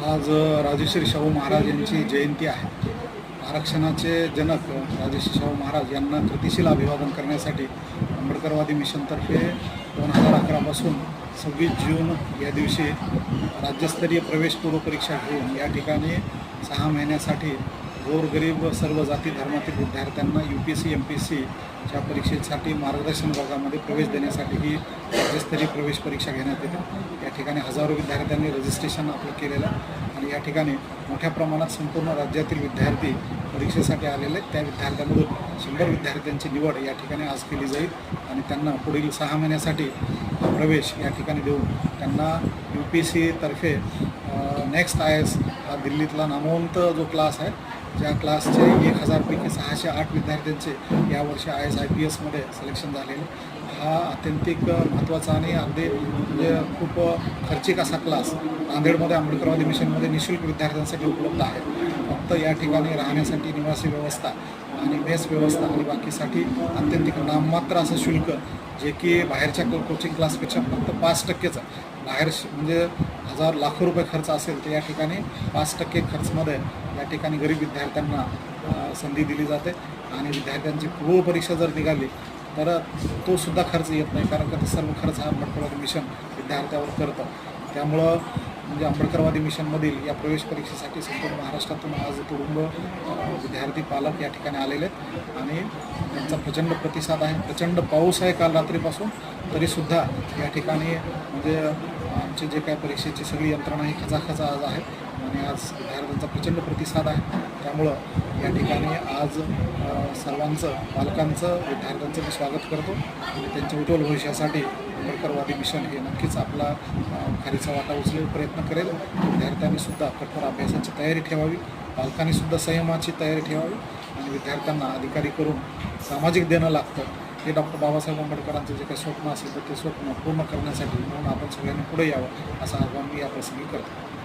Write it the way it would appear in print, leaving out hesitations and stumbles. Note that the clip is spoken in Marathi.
आज राजश्री शाहू महाराज यांची जयंती आहे. आरक्षणाचे जनक राजश्री शाहू महाराज यांना कृतिशील अभिवादन करण्यासाठी आंबेडकरवादी मिशनतर्फे 2011 पासून 26 जून या दिवशी राज्यस्तरीय प्रवेशपूर्व परीक्षा घेऊन या ठिकाणी 6 महिन्यासाठी गोरगरीब सर्व जाती धर्मातील विद्यार्थ्यांना UPSC MPSCच्या परीक्षेसाठी मार्गदर्शन वर्गामध्ये प्रवेश देण्यासाठी ही राज्यस्तरीय प्रवेश परीक्षा घेण्यात येते. या ठिकाणी हजारो विद्यार्थ्यांनी रजिस्ट्रेशन आपलं केलेलं आणि या ठिकाणी मोठ्या प्रमाणात संपूर्ण राज्यातील विद्यार्थी परीक्षेसाठी आलेले आहेत. त्या विद्यार्थ्यांमधून 100 विद्यार्थ्यांची निवड या ठिकाणी आज केली जाईल आणि त्यांना पुढील 6 महिन्यासाठी प्रवेश या ठिकाणी देऊन त्यांना UPSC तर्फे नेक्स्ट IAS हा दिल्लीतला नामवंत जो क्लास आहे, ज्या क्लासचे 1000 पैकी 608 विद्यार्थ्यांचे यावर्षी IAS IPS मध्ये सिलेक्शन झालेले. हा अत्यंतिक महत्त्वाचा आणि अगदी म्हणजे खूप खर्चिक असा क्लास नांदेडमध्ये आंबेडकरवादी मिशनमध्ये निःशुल्क विद्यार्थ्यांसाठी उपलब्ध आहे. फक्त या ठिकाणी राहण्यासाठी निवासी व्यवस्था आणि मेस व्यवस्था आणि बाकीसाठी अत्यंतिक नाममात्र असं शुल्क, जे की बाहेरच्या कोचिंग क्लासपेक्षा फक्त 5%चं बाहेर म्हणजे हजार लाखो रुपये खर्च असेल तर या ठिकाणी 5% खर्चमध्ये या ठिकाणी गरीब विद्यार्थ्यांना संधी दिली जाते. आणि विद्यार्थ्यांची पूर्व परीक्षा जर निघाली तर तो सुद्धा खर्च येत नाही, कारण का ते सर्व खर्च हा आंबेडकरवादी मिशन विद्यार्थ्यावर करतं. त्यामुळं म्हणजे आंबेडकरवादी मिशनमधील या प्रवेश परीक्षेसाठी संपूर्ण महाराष्ट्रातून आज तुडुंब विद्यार्थी पालक या ठिकाणी आलेले आहेत आणि त्यांचा प्रचंड प्रतिसाद आहे. प्रचंड पाऊस आहे काल रात्रीपासून, तरीसुद्धा या ठिकाणी म्हणजे आमचे जे काय परीक्षेची सगळी यंत्रणा ही खचाखचा आज आहे आणि आज विद्यार्थ्यांचा प्रचंड प्रतिसाद आहे. त्यामुळं या ठिकाणी आज सर्वांचं, पालकांचं, विद्यार्थ्यांचं मी स्वागत करतो आणि त्यांच्या उज्ज्वल भविष्यासाठी आंबेडकरवादी मिशन हे नक्कीच आपला खारीचा वाटा उचलेल प्रयत्न करेल. विद्यार्थ्यांनीसुद्धा कठोर अभ्यासाची तयारी ठेवावी, पालकांनीसुद्धा संयमाची तयारी ठेवावी आणि विद्यार्थ्यांना अधिकारी करून सामाजिक देणं लागतं. हे डॉक्टर बाबासाहेब आंबेडकरांचं जे काही स्वप्न असेल तर ते स्वप्न पूर्ण करण्यासाठी म्हणून आपण सगळ्यांनी पुढे यावं असं आव्हान मी या प्रसंगी करतो.